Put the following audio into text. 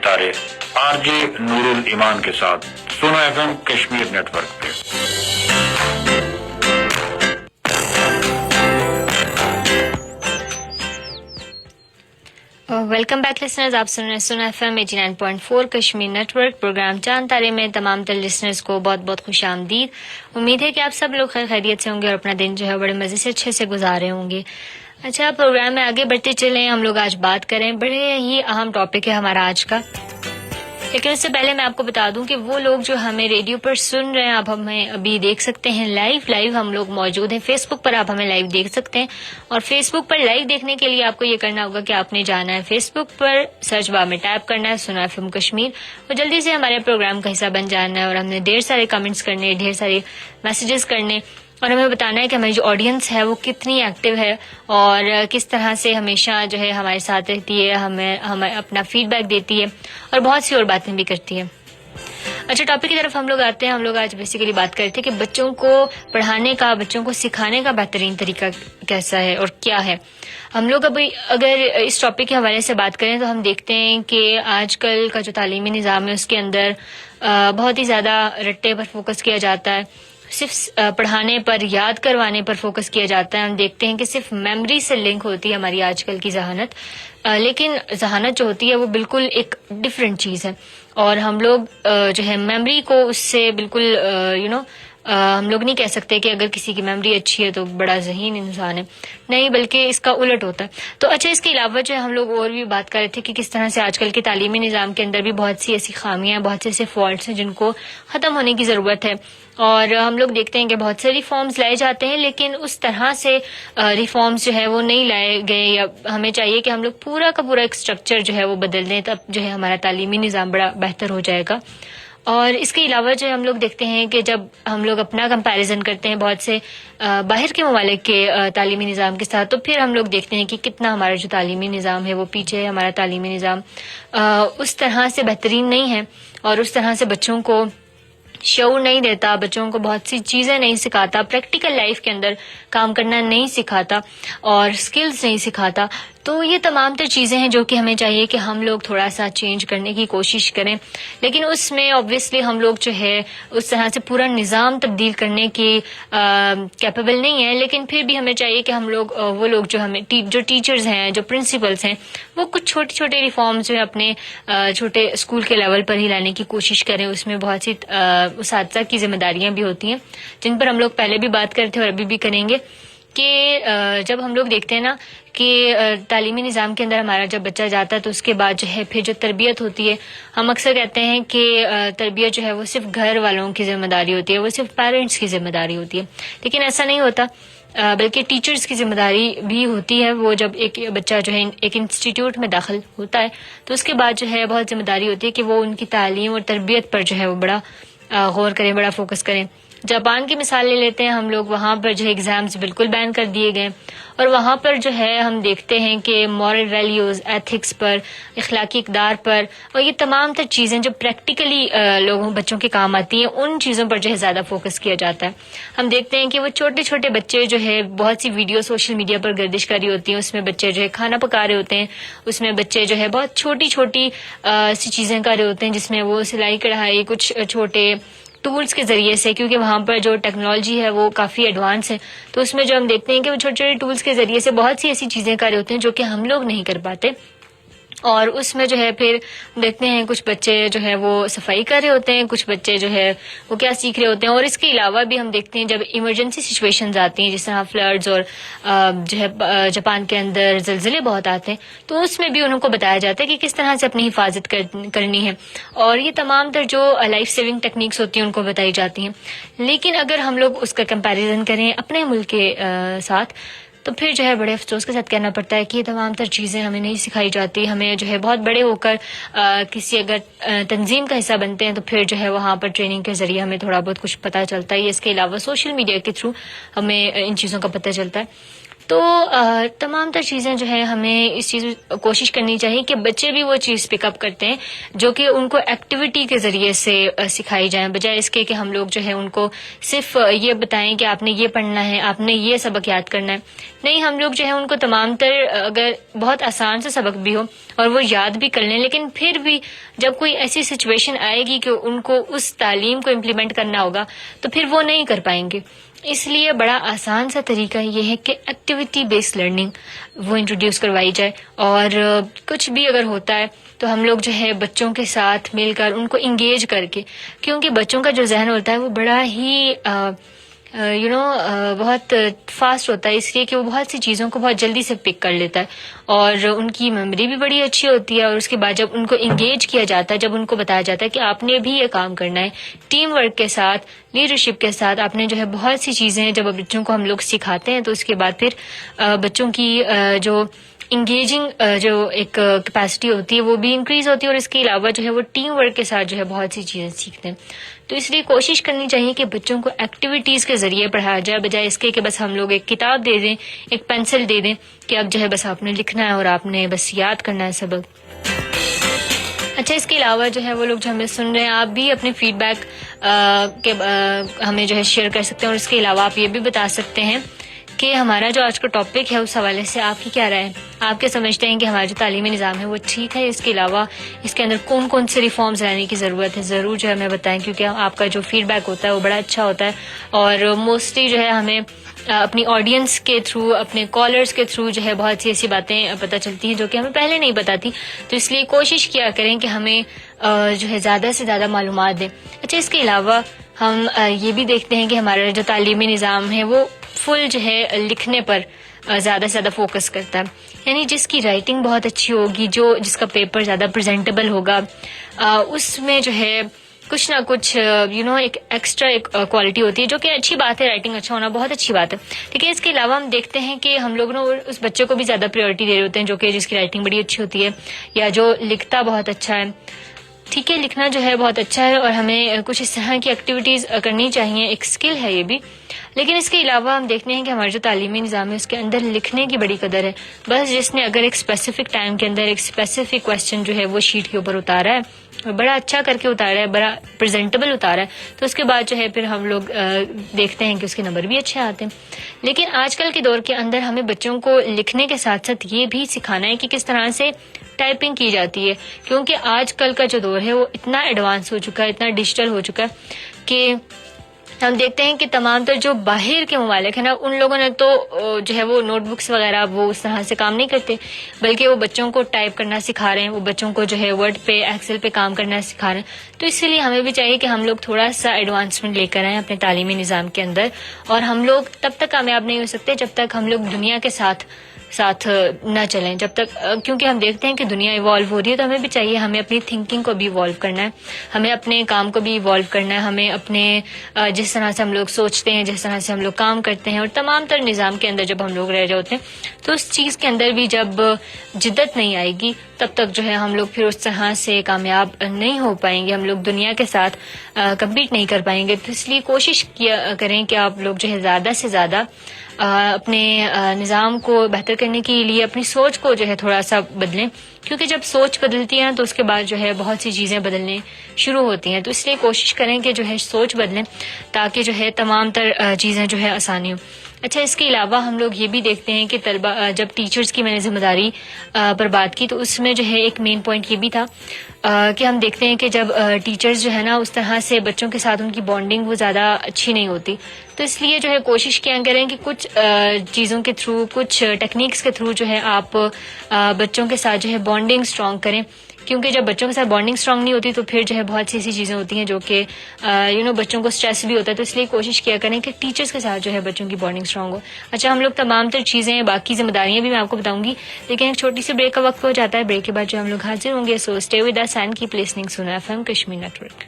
ستارے RJ نور الایمان کے ساتھ سنو FM کشمیر نیٹ ورک پہ. ویلکم بیک لسنرز، آپ سن رہے سن FM 89.4 Kashmir network. Programme Chand Taare میں تمام تر لسنرز کو بہت بہت خوش آمدید. امید ہے کہ آپ سب لوگ خیر خیریت سے ہوں گے اور اپنا دن جو ہے بڑے مزے سے اچھے سے گزار رہے ہوں گے. اچھا، پروگرام میں آگے بڑھتے چلیں. ہم لوگ آج بات کریں، بڑے ہی اہم ٹاپک ہے ہمارا آج کا. لیکن اس سے پہلے میں آپ کو بتا دوں کہ وہ لوگ جو ہمیں ریڈیو پر سن رہے ہیں، آپ ہمیں ابھی دیکھ سکتے ہیں لائیو ہم لوگ موجود ہیں. فیس بک پر آپ ہمیں لائیو دیکھ سکتے ہیں، اور فیس بک پر لائیو دیکھنے کے لیے آپ کو یہ کرنا ہوگا کہ آپ نے جانا ہے فیس بک پر، سرچ بار میں ٹائپ کرنا ہے سنو FM کشمیر، اور جلدی سے ہمارے پروگرام کا حصہ بن جانا ہے. اور ہم نے ڈھیر سارے کمنٹس کرنے، ڈھیر سارے میسیجز کرنے، اور ہمیں بتانا ہے کہ ہماری جو آڈینس ہے وہ کتنی ایکٹیو ہے اور کس طرح سے ہمیشہ جو ہے ہمارے ساتھ رہتی ہے، ہمیں اپنا فیڈ بیک دیتی ہے اور بہت سی اور باتیں بھی کرتی ہے. اچھا، ٹاپک کی طرف ہم لوگ آتے ہیں. ہم لوگ آج بیسیکلی بات کرتے ہیں کہ بچوں کو پڑھانے کا، بچوں کو سکھانے کا بہترین طریقہ کیسا ہے اور کیا ہے. ہم لوگ ابھی اگر اس ٹاپک کے حوالے سے بات کریں تو ہم دیکھتے ہیں کہ آج کل کا جو تعلیمی نظام ہے اس کے اندر بہت ہی زیادہ رٹے پر فوکس کیا جاتا ہے، صرف پڑھانے پر، یاد کروانے پر فوکس کیا جاتا ہے. ہم دیکھتے ہیں کہ صرف میموری سے لنک ہوتی ہے ہماری آج کل کی ذہانت، لیکن ذہانت جو ہوتی ہے وہ بالکل ایک ڈفرینٹ چیز ہے. اور ہم لوگ جو ہے میموری کو اس سے بالکل ہم لوگ نہیں کہہ سکتے کہ اگر کسی کی میموری اچھی ہے تو بڑا ذہین انسان ہے، نہیں، بلکہ اس کا الٹ ہوتا ہے. تو اچھا، اس کے علاوہ جو ہے ہم لوگ اور بھی بات کر رہے تھے کہ کس طرح سے آج کل کے تعلیمی نظام کے اندر بھی بہت سی ایسی خامیاں ہیں، بہت سے ایسے فالٹس ہیں جن کو ختم ہونے کی ضرورت ہے. اور ہم لوگ دیکھتے ہیں کہ بہت سے ریفارمز لائے جاتے ہیں، لیکن اس طرح سے ریفارمز جو ہے وہ نہیں لائے گئے، یا ہمیں چاہیے کہ ہم لوگ پورا کا پورا ایک اسٹرکچر جو ہے وہ بدل دیں، تب جو ہے ہمارا تعلیمی نظام بڑا بہتر ہو جائے گا. اور اس کے علاوہ جو ہم لوگ دیکھتے ہیں کہ جب ہم لوگ اپنا کمپیریزن کرتے ہیں بہت سے باہر کے ممالک کے تعلیمی نظام کے ساتھ، تو پھر ہم لوگ دیکھتے ہیں کہ کتنا ہمارا جو تعلیمی نظام ہے وہ پیچھے ہے. ہمارا تعلیمی نظام اس طرح سے بہترین نہیں ہے، اور اس طرح سے بچوں کو شعور نہیں دیتا، بچوں کو بہت سی چیزیں نہیں سکھاتا، پریکٹیکل لائف کے اندر کام کرنا نہیں سکھاتا اور سکلز نہیں سکھاتا. تو یہ تمام تر چیزیں ہیں جو کہ ہمیں چاہیے کہ ہم لوگ تھوڑا سا چینج کرنے کی کوشش کریں. لیکن اس میں اوبویسلی ہم لوگ جو ہے اس طرح سے پورا نظام تبدیل کرنے کی کیپیبل نہیں ہے. لیکن پھر بھی ہمیں چاہیے کہ ہم لوگ وہ لوگ جو ہمیں جو ٹیچرز ہیں، جو پرنسپلس ہیں، وہ کچھ چھوٹے چھوٹے ریفارمز جو ہے اپنے چھوٹے اسکول کے لیول پر ہی لانے کی کوشش کریں. اس میں بہت سی اساتذہ کی ذمہ داریاں بھی ہوتی ہیں جن پر ہم لوگ پہلے بھی بات کرتے اور ابھی بھی کریں گے. کہ جب ہم لوگ دیکھتے ہیں نا کہ تعلیمی نظام کے اندر ہمارا جب بچہ جاتا ہے تو اس کے بعد جو ہے پھر جو تربیت ہوتی ہے، ہم اکثر کہتے ہیں کہ تربیت جو ہے وہ صرف گھر والوں کی ذمہ داری ہوتی ہے، وہ صرف پیرنٹس کی ذمہ داری ہوتی ہے. لیکن ایسا نہیں ہوتا، بلکہ ٹیچرز کی ذمہ داری بھی ہوتی ہے. وہ جب ایک بچہ جو ہے ایک انسٹیٹیوٹ میں داخل ہوتا ہے تو اس کے بعد جو ہے بہت ذمہ داری ہوتی ہے کہ وہ ان کی تعلیم اور تربیت پر جو ہے وہ بڑا غور کریں، بڑا فوکس کریں. جاپان کی مثال لے لیتے ہیں ہم لوگ، وہاں پر جو ہے ایگزامز بالکل بین کر دیے گئے، اور وہاں پر جو ہے ہم دیکھتے ہیں کہ مورل ویلیوز، ایتھکس پر، اخلاقی اقدار پر، اور یہ تمام تر چیزیں جو پریکٹیکلی بچوں کے کام آتی ہیں، ان چیزوں پر جو ہے زیادہ فوکس کیا جاتا ہے. ہم دیکھتے ہیں کہ وہ چھوٹے چھوٹے بچے جو ہے بہت سی ویڈیو سوشل میڈیا پر گردش کر رہی ہوتی ہیں، اس میں بچے جو ہے کھانا پکا رہے ہوتے ہیں، اس میں بچے جو ہے بہت چھوٹی چھوٹی سی چیزیں کر رہے ہوتے ہیں، جس میں وہ سلائی کڑھائی، کچھ چھوٹے ٹولز کے ذریعے سے، کیونکہ وہاں پر جو ٹیکنالوجی ہے وہ کافی ایڈوانس ہے، تو اس میں جو ہم دیکھتے ہیں کہ وہ چھوٹے چھوٹے ٹولز کے ذریعے سے بہت سی ایسی چیزیں کر رہے ہوتے ہیں جو کہ ہم لوگ نہیں کر پاتے. اور اس میں جو ہے پھر دیکھتے ہیں کچھ بچے جو ہے وہ صفائی کر رہے ہوتے ہیں، کچھ بچے جو ہے وہ کیا سیکھ رہے ہوتے ہیں. اور اس کے علاوہ بھی ہم دیکھتے ہیں جب ایمرجنسی سچویشنز آتی ہیں، جس طرح فلڈز اور جو ہے جاپان کے اندر زلزلے بہت آتے ہیں، تو اس میں بھی ان کو بتایا جاتا ہے کہ کس طرح سے اپنی حفاظت کرنی ہے، اور یہ تمام تر جو لائف سیونگ ٹیکنیکس ہوتی ہیں ان کو بتائی جاتی ہیں. لیکن اگر ہم لوگ اس کا کمپیریزن کریں اپنے ملک کے ساتھ، تو پھر جو ہے بڑے افسوس کے ساتھ کہنا پڑتا ہے کہ یہ تمام تر چیزیں ہمیں نہیں سکھائی جاتی. ہمیں جو ہے بہت بڑے ہو کر کسی اگر تنظیم کا حصہ بنتے ہیں تو پھر جو ہے وہاں پر ٹریننگ کے ذریعے ہمیں تھوڑا بہت کچھ پتہ چلتا ہے. اس کے علاوہ سوشل میڈیا کے تھرو ہمیں ان چیزوں کا پتہ چلتا ہے. تو تمام تر چیزیں جو ہے ہمیں اس چیز کوشش کرنی چاہیے کہ بچے بھی وہ چیز پک اپ کرتے ہیں جو کہ ان کو ایکٹیویٹی کے ذریعے سے سکھائی جائیں، بجائے اس کے کہ ہم لوگ جو ہے ان کو صرف یہ بتائیں کہ آپ نے یہ پڑھنا ہے، آپ نے یہ سبق یاد کرنا ہے. نہیں، ہم لوگ جو ہے ان کو تمام تر اگر بہت آسان سے سبق بھی ہو اور وہ یاد بھی کر لیں، لیکن پھر بھی جب کوئی ایسی سچویشن آئے گی کہ ان کو اس تعلیم کو امپلیمنٹ کرنا ہوگا تو پھر وہ نہیں کر پائیں گے. اس لیے بڑا آسان سا طریقہ یہ ہے کہ ایکٹیویٹی بیسڈ لرننگ وہ انٹروڈیوس کروائی جائے، اور کچھ بھی اگر ہوتا ہے تو ہم لوگ جو ہے بچوں کے ساتھ مل کر ان کو انگیج کر کے، کیونکہ بچوں کا جو ذہن ہوتا ہے وہ بڑا ہی بہت فاسٹ ہوتا ہے، اس لیے کہ وہ بہت سی چیزوں کو بہت جلدی سے پک کر لیتا ہے، اور ان کی میموری بھی بڑی اچھی ہوتی ہے. اور اس کے بعد جب ان کو انگیج کیا جاتا ہے، جب ان کو بتایا جاتا ہے کہ آپ نے بھی یہ کام کرنا ہے ٹیم ورک کے ساتھ، لیڈرشپ کے ساتھ، آپ نے جو ہے بہت سی چیزیں جب بچوں کو ہم لوگ سکھاتے ہیں تو اس کے بعد پھر بچوں کی جو انگیجنگ جو ایک کیپیسٹی ہوتی ہے وہ بھی انکریز ہوتی ہے، اور اس کے علاوہ جو ہے وہ ٹیم ورک کے ساتھ جو ہے بہت سی چیزیں سیکھتے ہیں. تو اس لیے کوشش کرنی چاہیے کہ بچوں کو ایکٹیویٹیز کے ذریعے پڑھایا جائے، بجائے اس کے کہ بس ہم لوگ ایک کتاب دے دیں، ایک پینسل دے دیں کہ اب جو ہے بس آپ نے لکھنا ہے اور آپ نے بس یاد کرنا ہے سبق. اچھا، اس کے علاوہ جو ہے وہ لوگ جو ہمیں سن رہے ہیں، آپ بھی اپنے فیڈ بیک ہمیں جو ہے شیئر کر سکتے ہیں، اور اس کے علاوہ آپ یہ بھی بتا سکتے ہیں کہ ہمارا جو آج کا ٹاپک ہے اس حوالے سے آپ کی کیا رائے ہے. آپ کیا سمجھتے ہیں کہ ہمارا جو تعلیمی نظام ہے وہ ٹھیک ہے؟ اس کے علاوہ اس کے اندر کون کون سے ریفارمز لانے کی ضرورت ہے؟ ضرور جو ہے ہمیں بتائیں، کیونکہ آپ کا جو فیڈ بیک ہوتا ہے وہ بڑا اچھا ہوتا ہے، اور موسٹلی جو ہے ہمیں اپنی آڈینس کے تھرو، اپنے کالرز کے تھرو جو ہے بہت سی ایسی باتیں پتہ چلتی ہیں جو کہ ہمیں پہلے نہیں پتہ تھی. تو اس لیے کوشش کیا کریں کہ ہمیں جو ہے زیادہ سے زیادہ معلومات دیں. اچھا، اس کے علاوہ ہم یہ بھی دیکھتے ہیں کہ ہمارا جو تعلیمی نظام ہے وہ فل جو ہے لکھنے پر زیادہ سے زیادہ فوکس کرتا ہے، یعنی جس کی رائٹنگ بہت اچھی ہوگی، جس کا پیپر زیادہ پریزنٹیبل ہوگا، اس میں جو ہے کچھ نہ کچھ ایک ایکسٹرا ایک کوالٹی ہوتی ہے، جو کہ اچھی بات ہے. رائٹنگ اچھا ہونا بہت اچھی بات ہے، لیکن اس کے علاوہ ہم دیکھتے ہیں کہ ہم لوگ اس بچے کو بھی زیادہ پریورٹی دے رہے ہوتے ہیں جو کہ جس کی رائٹنگ بڑی اچھی ہوتی ہے یا جو لکھتا بہت اچھا ہے. ٹھیک ہے، لکھنا جو ہے بہت اچھا ہے اور ہمیں کچھ اس طرح کی ایکٹیویٹیز کرنی چاہیے، ایک اسکل ہے یہ بھی. لیکن اس کے علاوہ ہم دیکھتے ہیں کہ ہمارا جو تعلیمی نظام ہے اس کے اندر لکھنے کی بڑی قدر ہے. بس جس نے اگر ایک اسپیسیفک ٹائم کے اندر ایک اسپیسیفک کویسچن جو ہے وہ شیٹ کے اوپر اتارا ہے، بڑا اچھا کر کے اتارا ہے، بڑا پریزنٹیبل اتارا ہے، تو اس کے بعد جو ہے پھر ہم لوگ دیکھتے ہیں کہ اس کے نمبر بھی اچھے آتے ہیں. لیکن آج کل کے دور کے اندر ہمیں بچوں کو لکھنے کے ساتھ ساتھ یہ بھی سکھانا ہے کہ کس طرح سے ٹائپنگ کی جاتی ہے، کیونکہ آج کل کا جو دور ہے وہ اتنا ایڈوانس ہو چکا ہے، اتنا ڈیجیٹل ہو چکا ہے کہ ہم دیکھتے ہیں کہ تمام تر جو باہر کے ممالک ہیں نا، ان لوگوں نے تو جو ہے وہ نوٹ بکس وغیرہ وہ اس طرح سے کام نہیں کرتے، بلکہ وہ بچوں کو ٹائپ کرنا سکھا رہے ہیں، وہ بچوں کو جو ہے ورڈ پہ، ایکسل پہ کام کرنا سکھا رہے ہیں. تو اسی لیے ہمیں بھی چاہیے کہ ہم لوگ تھوڑا سا ایڈوانسمنٹ لے کر آئیں اپنے تعلیمی نظام کے اندر. اور ہم لوگ تب تک کامیاب نہیں ہو سکتے جب تک ہم لوگ دنیا کے ساتھ نہ چلیں، جب تک، کیونکہ ہم دیکھتے ہیں کہ دنیا ایوالو ہو رہی ہے، تو ہمیں بھی چاہیے ہمیں اپنی تھنکنگ کو بھی ایوالو کرنا ہے، ہمیں اپنے کام کو بھی ایوالو کرنا ہے، ہمیں اپنے جس طرح سے ہم لوگ سوچتے ہیں، جس طرح سے ہم لوگ کام کرتے ہیں، اور تمام تر نظام کے اندر جب ہم لوگ رہ جاتے ہیں تو اس چیز کے اندر بھی جب جدت نہیں آئے گی تب تک جو ہے ہم لوگ پھر اس طرح سے کامیاب نہیں ہو پائیں گے، ہم لوگ دنیا کے ساتھ کمپیٹ نہیں کر پائیں گے. تو اس لیے کوشش کیا کریں کہ آپ لوگ جو ہے زیادہ سے زیادہ اپنے نظام کو بہتر کرنے کے لیے اپنی سوچ کو جو ہے تھوڑا سا بدلیں، کیونکہ جب سوچ بدلتی ہے تو اس کے بعد جو ہے بہت سی چیزیں بدلنے شروع ہوتی ہیں. تو اس لیے کوشش کریں کہ جو ہے سوچ بدلیں تاکہ جو ہے تمام تر چیزیں جو ہے آسانی ہوں. اچھا، اس کے علاوہ ہم لوگ یہ بھی دیکھتے ہیں کہ طلبہ جب ٹیچرز کی میں نے ذمہ داری پر بات کی تو اس میں جو ہے ایک مین پوائنٹ یہ بھی تھا کہ ہم دیکھتے ہیں کہ جب ٹیچرز جو ہے نا اس طرح سے بچوں کے ساتھ ان کی بانڈنگ وہ زیادہ اچھی نہیں ہوتی. تو اس لیے جو ہے کوشش کیا کریں کہ کچھ چیزوں کے تھرو، کچھ ٹیکنیکس کے تھرو جو ہے آپ بچوں کے ساتھ جو ہے بانڈنگ اسٹرانگ کریں، کیونکہ جب بچوں کے ساتھ بانڈنگ اسٹرانگ نہیں ہوتی تو پھر جو ہے بہت سی ایسی چیزیں ہوتی ہیں جو کہ بچوں کو اسٹریس بھی ہوتا ہے. تو اس لیے کوشش کیا کریں کہ ٹیچرز کے ساتھ جو ہے بچوں کی بانڈنگ اسٹرانگ ہو. اچھا، ہم لوگ تمام تر چیزیں، باقی ذمہ داریاں بھی میں آپ کو بتاؤں گی، لیکن ایک چھوٹی سی بریک کا وقت ہو جاتا ہے. بریک کے بعد جو ہم لوگ حاضر ہوں گے. So stay with us and keep listening سنا FM کشمیر نیٹ ورک.